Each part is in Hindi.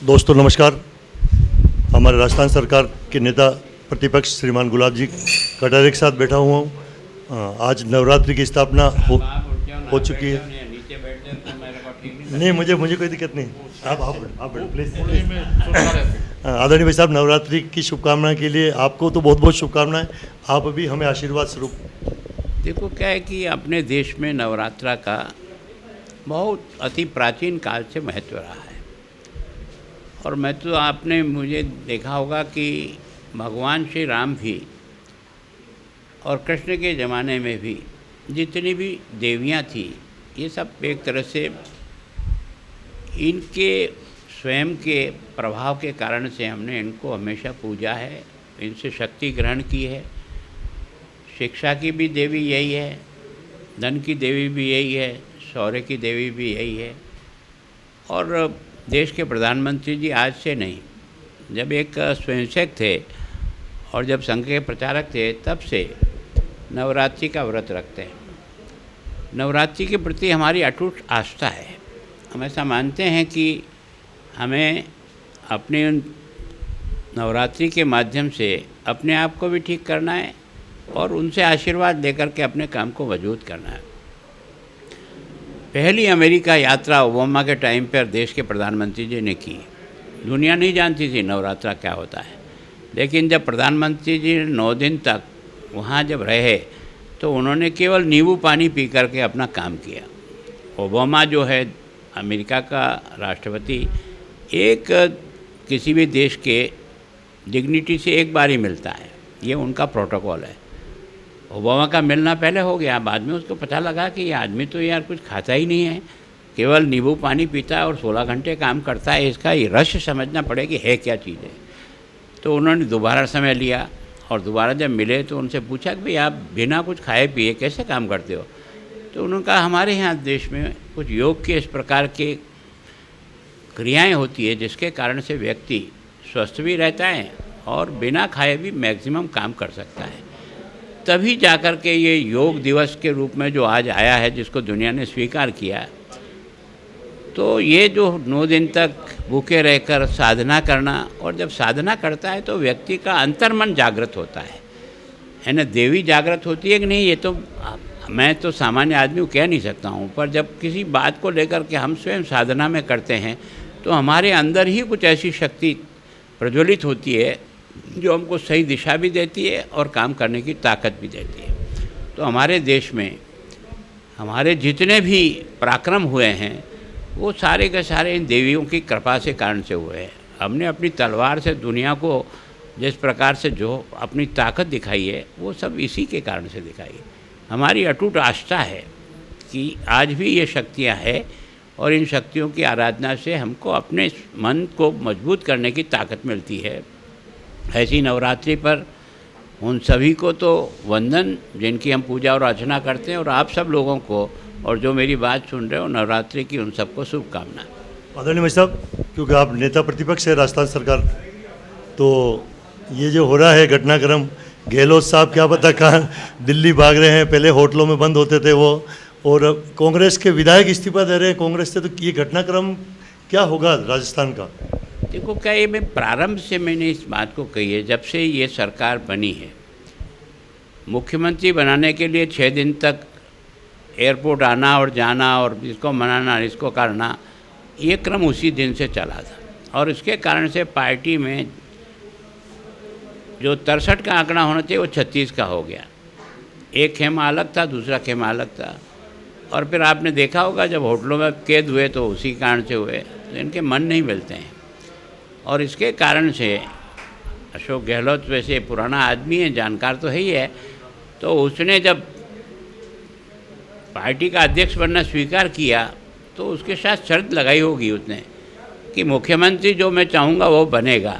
दोस्तों नमस्कार। हमारे राजस्थान सरकार के नेता प्रतिपक्ष श्रीमान गुलाब जी कटारे के साथ बैठा हुआ हूँ। आज नवरात्रि की स्थापना हो चुकी है। नहीं, मुझे कोई दिक्कत नहीं। आप बैठो प्लीज़। आदरणीय भाई साहब, नवरात्रि की शुभकामनाएं के लिए आपको तो बहुत बहुत शुभकामनाएं। आप भी हमें आशीर्वाद स्वरूप। देखो क्या है कि अपने देश में नवरात्रा का बहुत अति प्राचीन काल से महत्व रहा है। और मैं तो आपने मुझे देखा होगा कि भगवान श्री राम भी और कृष्ण के ज़माने में भी जितनी भी देवियाँ थी, ये सब एक तरह से इनके स्वयं के प्रभाव के कारण से हमने इनको हमेशा पूजा है, इनसे शक्ति ग्रहण की है। शिक्षा की भी देवी यही है, धन की देवी भी यही है, शौर्य की देवी भी यही है। और देश के प्रधानमंत्री जी आज से नहीं, जब एक स्वयंसेवक थे और जब संघ के प्रचारक थे, तब से नवरात्रि का व्रत रखते हैं। नवरात्रि के प्रति हमारी अटूट आस्था है। हम ऐसा मानते हैं कि हमें अपने नवरात्रि के माध्यम से अपने आप को भी ठीक करना है और उनसे आशीर्वाद लेकर के अपने काम को मजबूत करना है। पहली अमेरिका यात्रा ओबामा के टाइम पर देश के प्रधानमंत्री जी ने की। दुनिया नहीं जानती थी नवरात्रा क्या होता है, लेकिन जब प्रधानमंत्री जी 9 दिन तक वहाँ जब रहे तो उन्होंने केवल नींबू पानी पी करके अपना काम किया। ओबामा जो है अमेरिका का राष्ट्रपति, एक किसी भी देश के डिग्निटी से एक बार ही मिलता है, ये उनका प्रोटोकॉल है। ओबामा का मिलना पहले हो गया, बाद में उसको पता लगा कि ये आदमी तो यार कुछ खाता ही नहीं है, केवल नींबू पानी पीता है और 16 घंटे काम करता है, इसका ये रहस्य समझना पड़ेगी है क्या चीज़ है। तो उन्होंने दोबारा समय लिया और दोबारा जब मिले तो उनसे पूछा कि भाई आप बिना कुछ खाए पिए कैसे काम करते हो। तो उन्होंने कहा हमारे यहाँ देश में कुछ योग के इस प्रकार के क्रियाएँ होती है जिसके कारण से व्यक्ति स्वस्थ भी रहता है और बिना खाए भी मैक्सिमम काम कर सकता है। तभी जाकर के ये योग दिवस के रूप में जो आज आया है, जिसको दुनिया ने स्वीकार किया। तो ये जो 9 दिन तक भूखे रहकर साधना करना, और जब साधना करता है तो व्यक्ति का अंतर्मन जागृत होता है ना। देवी जागृत होती है कि नहीं, ये तो मैं तो सामान्य आदमी को कह नहीं सकता हूँ, पर जब किसी बात को लेकर के हम स्वयं साधना में करते हैं तो हमारे अंदर ही कुछ ऐसी शक्ति प्रज्वलित होती है जो हमको सही दिशा भी देती है और काम करने की ताकत भी देती है। तो हमारे देश में हमारे जितने भी पराक्रम हुए हैं वो सारे के सारे इन देवियों की कृपा से कारण से हुए हैं। हमने अपनी तलवार से दुनिया को जिस प्रकार से जो अपनी ताकत दिखाई है वो सब इसी के कारण से दिखाई है। हमारी अटूट आस्था है कि आज भी ये शक्तियाँ हैं और इन शक्तियों की आराधना से हमको अपने मन को मजबूत करने की ताकत मिलती है। ऐसी नवरात्रि पर उन सभी को तो वंदन जिनकी हम पूजा और अर्चना करते हैं, और आप सब लोगों को और जो मेरी बात सुन रहे हो नवरात्रि की उन सबको शुभकामनाएं। आदरणीय भाई साहब, क्योंकि आप नेता प्रतिपक्ष है राजस्थान सरकार, तो ये जो हो रहा है घटनाक्रम, गहलोत साहब क्या पता कहाँ दिल्ली भाग रहे हैं, पहले होटलों में बंद होते थे वो, और कांग्रेस के विधायक इस्तीफा दे रहे हैं कांग्रेस से, तो ये घटनाक्रम क्या होगा राजस्थान का? देखो क्या ये मैं प्रारंभ से मैंने इस बात को कही है, जब से ये सरकार बनी है, मुख्यमंत्री बनाने के लिए 6 दिन तक एयरपोर्ट आना और जाना और इसको मनाना इसको करना, ये क्रम उसी दिन से चला था। और इसके कारण से पार्टी में जो 63 का आंकड़ा होना चाहिए वो 36 का हो गया। एक खेमा अलग था, दूसरा खेमा अलग था। और फिर आपने देखा होगा जब होटलों में कैद हुए तो उसी कारण से हुए, तो इनके मन नहीं मिलते हैं। और इसके कारण से अशोक गहलोत वैसे पुराना आदमी है, जानकार तो है ही है, तो उसने जब पार्टी का अध्यक्ष बनना स्वीकार किया तो उसके साथ शर्त लगाई होगी उसने कि मुख्यमंत्री जो मैं चाहूँगा वो बनेगा।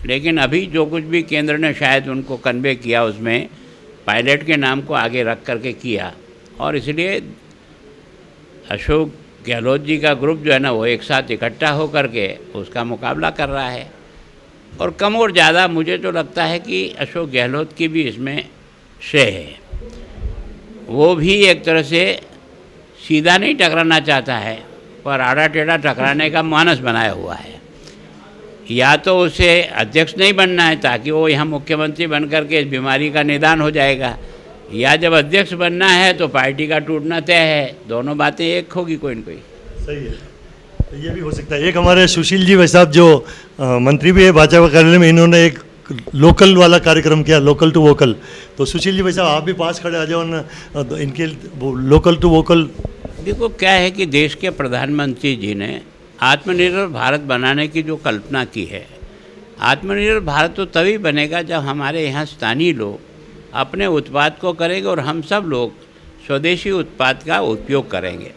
लेकिन अभी जो कुछ भी केंद्र ने शायद उनको कन्वे किया उसमें पायलट के नाम को आगे रख करके किया, और इसलिए अशोक गहलोत जी का ग्रुप जो है ना वो एक साथ इकट्ठा होकर के उसका मुकाबला कर रहा है। और कम और ज़्यादा मुझे तो लगता है कि अशोक गहलोत की भी इसमें श्रेय है। वो भी एक तरह से सीधा नहीं टकराना चाहता है, पर आड़ा टेढ़ा टकराने का मानस बनाया हुआ है। या तो उसे अध्यक्ष नहीं बनना है ताकि वो यहाँ मुख्यमंत्री बन करके इस बीमारी का निदान हो जाएगा, या जब अध्यक्ष बनना है तो पार्टी का टूटना तय है। दोनों बातें एक होगी कोई न कोई। सही है, तो ये भी हो सकता है। एक हमारे सुशील जी भाई साहब जो मंत्री भी है भाजपा कार्यालय में, इन्होंने एक लोकल वाला कार्यक्रम किया, लोकल टू वोकल। तो सुशील जी भाई साहब आप भी पास खड़े आ जाओ ना, इनके लोकल टू वोकल। देखो क्या है कि देश के प्रधानमंत्री जी ने आत्मनिर्भर भारत बनाने की जो कल्पना की है, आत्मनिर्भर भारत तो तभी बनेगा जब हमारे यहाँ स्थानीय लोग अपने उत्पाद को करेंगे और हम सब लोग स्वदेशी उत्पाद का उपयोग करेंगे।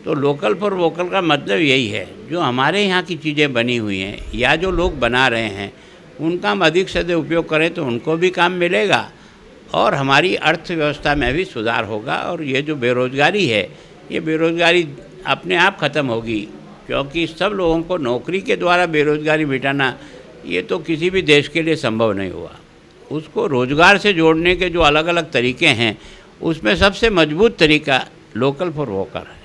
तो लोकल फॉर वोकल का मतलब यही है, जो हमारे यहाँ की चीज़ें बनी हुई हैं या जो लोग बना रहे हैं उनका हम अधिक से अधिक उपयोग करें तो उनको भी काम मिलेगा और हमारी अर्थव्यवस्था में भी सुधार होगा। और ये जो बेरोज़गारी है, ये बेरोज़गारी अपने आप ख़त्म होगी, क्योंकि सब लोगों को नौकरी के द्वारा बेरोज़गारी मिटाना ये तो किसी भी देश के लिए संभव नहीं हुआ। उसको रोज़गार से जोड़ने के जो अलग अलग तरीके हैं, उसमें सबसे मजबूत तरीका लोकल फॉर वोकल है।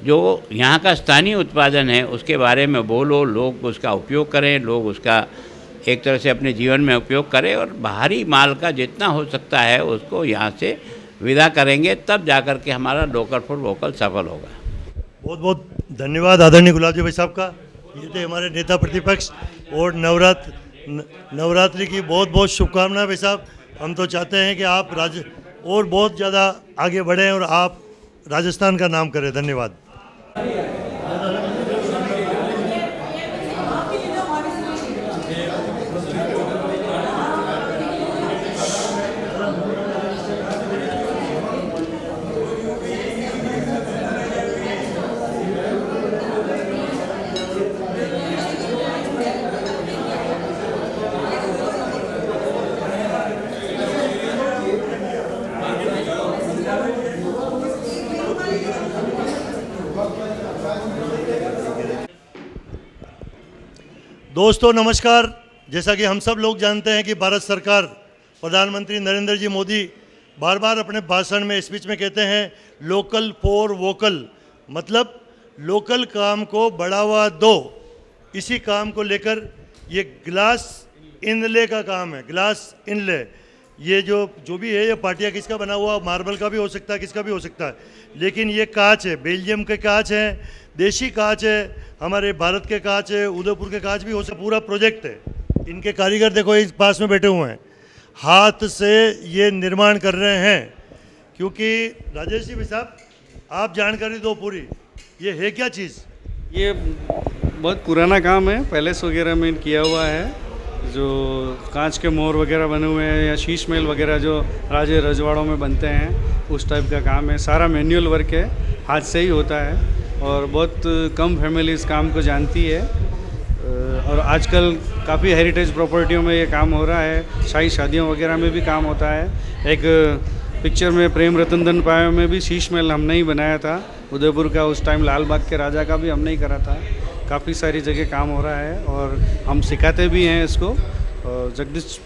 जो यहाँ का स्थानीय उत्पादन है उसके बारे में बोलो, लोग उसका उपयोग करें, लोग उसका एक तरह से अपने जीवन में उपयोग करें और बाहरी माल का जितना हो सकता है उसको यहाँ से विदा करेंगे, तब जाकर के हमारा लोकल फॉर वोकल सफल होगा। बहुत बहुत धन्यवाद आदरणीय गुलाब जी भाई साहब का। ये थे हमारे नेता प्रतिपक्ष। और नवरात्रि की बहुत बहुत शुभकामनाएं भाई साहब। हम तो चाहते हैं कि आप और बहुत ज़्यादा आगे बढ़ें और आप राजस्थान का नाम करें। धन्यवाद। दोस्तों नमस्कार। जैसा कि हम सब लोग जानते हैं कि भारत सरकार, प्रधानमंत्री नरेंद्र जी मोदी बार बार अपने भाषण में, स्पीच में कहते हैं लोकल फॉर वोकल, मतलब लोकल काम को बढ़ावा दो। इसी काम को लेकर ये ग्लास इनले का काम है, ग्लास इनले। ये जो भी है, ये पाटिया किसका बना हुआ, मार्बल का भी हो सकता है, किसका भी हो सकता है, लेकिन ये कांच है, बेल्जियम के कांच है, देशी कांच है, हमारे भारत के कांच है, उदयपुर के कांच भी हो सकता। पूरा प्रोजेक्ट है। इनके कारीगर देखो इस पास में बैठे हुए हैं, हाथ से ये निर्माण कर रहे हैं। क्योंकि राजेश जी भाई साहब आप जानकारी दो पूरी, ये है क्या चीज़? ये बहुत पुराना काम है, पैलेस वगैरह में किया हुआ है। जो कांच के मोर वगैरह बने हुए हैं या शीश महल वगैरह जो राजे रजवाड़ों में बनते हैं, उस टाइप का काम है। सारा मैनुअल वर्क है, हाथ से ही होता है और बहुत कम फैमिली इस काम को जानती है। और आजकल काफ़ी हेरिटेज प्रॉपर्टियों में ये काम हो रहा है, शाही शादियों वगैरह में भी काम होता है। एक पिक्चर में प्रेम रतन धन पायो में भी शीश महल हमने ही बनाया था, उदयपुर का, उस टाइम लाल बाग के राजा का भी हमने ही करा था। काफ़ी सारी जगह काम हो रहा है और हम सिखाते भी हैं इसको। और जगदीश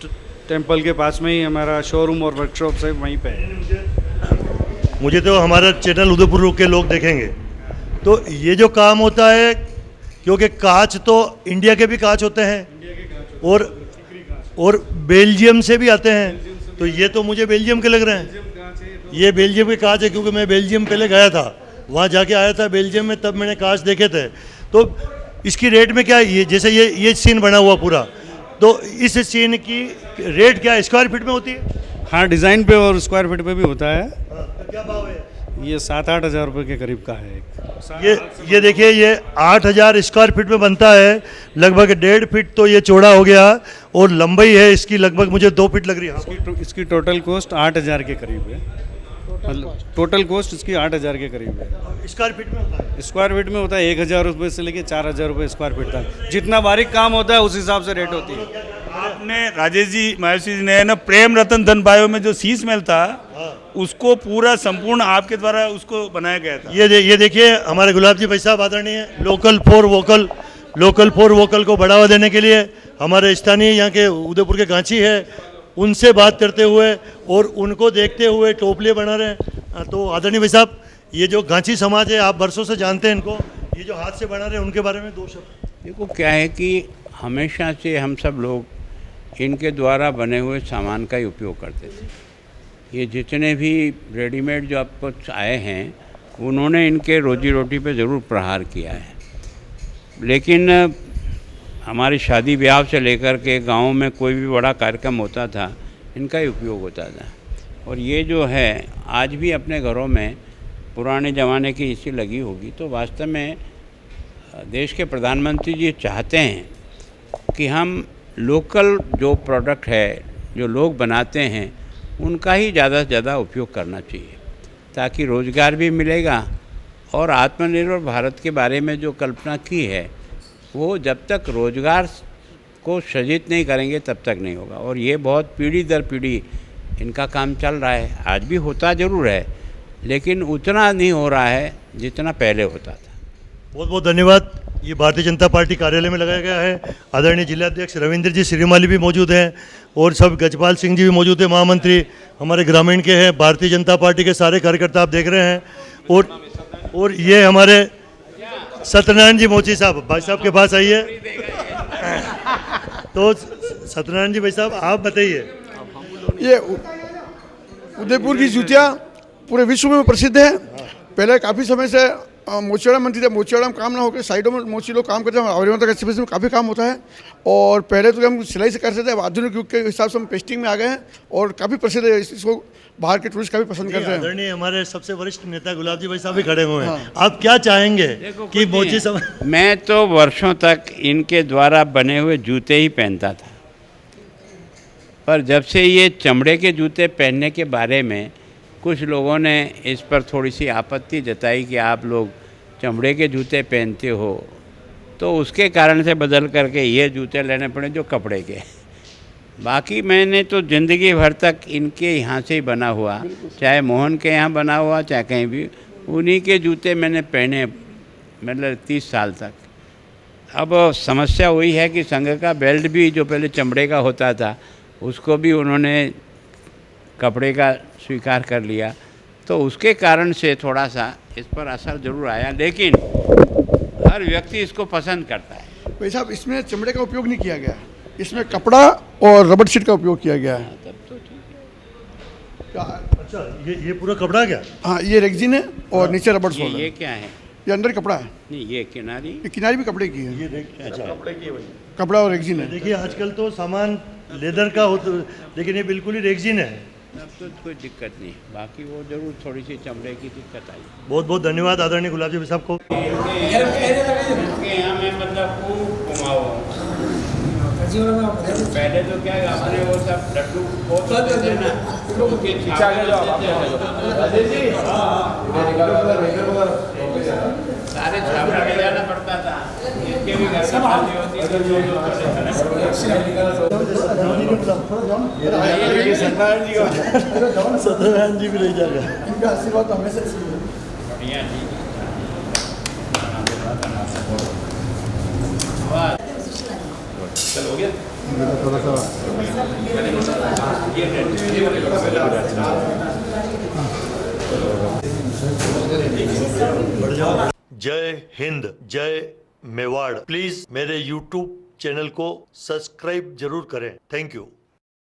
टेम्पल के पास में ही हमारा शोरूम और वर्कशॉप है, वहीं पे है। मुझे तो हमारा चैनल उदयपुर के लोग देखेंगे तो ये जो काम होता है, क्योंकि कांच तो इंडिया के भी कांच होते हैं और बेल्जियम से भी आते हैं, तो ये तो मुझे बेल्जियम के लग रहे हैं। ये बेल्जियम के कांच है, क्योंकि मैं बेल्जियम पहले गया था, वहाँ जाके आया था बेल्जियम में, तब मैंने कांच देखे थे। तो इसकी रेट में क्या है, ये जैसे ये सीन बना हुआ पूरा, तो इस सीन की रेट क्या स्क्वायर फीट में होती है? हाँ, डिज़ाइन पे और स्क्वायर फीट पे भी होता है। तो क्या भाव है? ये 7-8 हज़ार रुपये के करीब का है। ये देखिए, ये 8,000 स्क्वायर फीट में बनता है। लगभग 1.5 फीट तो ये चौड़ा हो गया और लंबाई है इसकी लगभग मुझे 2 फीट लग रही है। इसकी टोटल कॉस्ट 8,000 के करीब है। मतलब टोटल कॉस्ट इसकी 8,000 के करीब है। स्क्वायर फीट में होता है? स्क्वायर फीट में होता है 1,000 रुपये से लेके 4,000 रुपये स्क्वायर फीट तक। जितना बारीक काम होता है उस हिसाब से रेट होती है। आपने राजेश जी, मायूसी जी ने ना प्रेम रतन धन पायो में जो शीश महल था, उसको पूरा संपूर्ण आपके द्वारा उसको बनाया गया था। ये देखिए हमारे गुलाब जी भाई साहब आदरणीय लोकल फॉर वोकल को बढ़ावा देने के लिए हमारे स्थानीय यहाँ के उदयपुर के गांची है, उनसे बात करते हुए और उनको देखते हुए टोपले बना रहे हैं। तो आदरणीय भाई साहब, ये जो गांची समाज है, आप बरसों से जानते हैं इनको, ये जो हाथ से बना रहे हैं उनके बारे में 2 शब्द। देखो क्या है कि हमेशा से हम सब लोग इनके द्वारा बने हुए सामान का ही उपयोग करते थे। ये जितने भी रेडीमेड जो आपको आए हैं उन्होंने इनके रोजी रोटी पे ज़रूर प्रहार किया है, लेकिन हमारी शादी ब्याह से लेकर के गाँव में कोई भी बड़ा कार्यक्रम होता था इनका ही उपयोग होता था। और ये जो है आज भी अपने घरों में पुराने ज़माने की इसी लगी होगी। तो वास्तव में देश के प्रधानमंत्री जी चाहते हैं कि हम लोकल जो प्रोडक्ट है जो लोग बनाते हैं उनका ही ज़्यादा से ज़्यादा उपयोग करना चाहिए, ताकि रोज़गार भी मिलेगा और आत्मनिर्भर भारत के बारे में जो कल्पना की है वो जब तक रोज़गार को सृजित नहीं करेंगे तब तक नहीं होगा। और ये बहुत पीढ़ी दर पीढ़ी इनका काम चल रहा है, आज भी होता ज़रूर है लेकिन उतना नहीं हो रहा है जितना पहले होता था। बहुत बहुत धन्यवाद। ये भारतीय जनता पार्टी कार्यालय में लगाया गया है। आदरणीय जिलाध्यक्ष रविंद्र जी श्रीमाली भी मौजूद हैं और सब गजपाल सिंह जी भी मौजूद हैं, महामंत्री हमारे ग्रामीण के हैं। भारतीय जनता पार्टी के सारे कार्यकर्ता आप देख रहे हैं। और ये हमारे सत्यनारायण जी मोची साहब, भाई साहब के पास आइए। तो सत्यनारायण जी भाई साहब आप बताइए। ये उदयपुर की जूतियाँ पूरे विश्व में प्रसिद्ध है। पहले काफ़ी समय से मोचेड़ा मंत्री थे, मोचेड़ा में काम ना होकर साइडों में मोची लोग काम करते हैं। आर्यवन तक एक्सप्रेस में काफ़ी काम होता है और पहले तो हम सिलाई से करते थे, अब आधुनिक युग के हिसाब से हम पेस्टिंग में आ गए हैं और काफ़ी प्रसिद्ध है। इसको बाहर के टूरिस्ट काफ़ी पसंद करते हैं। आदरणीय हमारे सबसे वरिष्ठ नेता गुलाब जी भाई साहब भी खड़े हुए हैं। आप क्या चाहेंगे कि मोची सब? मैं तो वर्षों तक इनके द्वारा बने हुए जूते ही पहनता था, पर जब से ये चमड़े के जूते पहनने के बारे में कुछ लोगों ने इस पर थोड़ी सी आपत्ति जताई कि आप लोग चमड़े के जूते पहनते हो, तो उसके कारण से बदल करके ये जूते लेने पड़े जो कपड़े के। बाकी मैंने तो ज़िंदगी भर तक इनके यहाँ से ही बना हुआ, चाहे मोहन के यहाँ बना हुआ चाहे कहीं भी, उन्हीं के जूते मैंने पहने मतलब 30 साल तक। अब समस्या वही है कि संघ का बेल्ट भी जो पहले चमड़े का होता था उसको भी उन्होंने कपड़े का स्वीकार कर लिया, तो उसके कारण से थोड़ा सा इस पर असर ज़रूर आया, लेकिन हर व्यक्ति इसको पसंद करता है। भाई साहब इसमें चमड़े का उपयोग नहीं किया गया, इसमें कपड़ा और रबड़ शीट का उपयोग किया गया है। तब तो ठीक अच्छा, ये पूरा कपड़ा क्या? हाँ, ये रेक्सिन है और नीचे रबड़ है। सोल ये है। क्या है? ये अंदर कपड़ा है, नहीं, ये किनारी ये किनारी भी कपड़े की है। अच्छा, कपड़ा और रेक्सिन है। देखिए आजकल तो सामान लेदर का होता, लेकिन ये बिल्कुल ही रेक्सिन है। अब तो कोई दिक्कत नहीं, बाकी वो जरूर थोड़ी सी चमड़े की दिक्कत आई। बहुत बहुत धन्यवाद आदरणीय गुलाब जी साहब को। यहाँ में मतलब खूब घुमाओ। पहले तो क्या अपने वो सब लड्डू बहुत होते थे ना, उसके सारे छापा ले जाना पड़ता था। इसके भी घर में शादी होती सत्यनारायण जी भी ले जाएगा। इनका आशीर्वाद तो हमेशा बढ़िया जी। चलो हो गया। थोड़ा सा जय हिंद, जय मेवाड़। प्लीज मेरे YouTube चैनल को सब्सक्राइब जरूर करें। Thank you.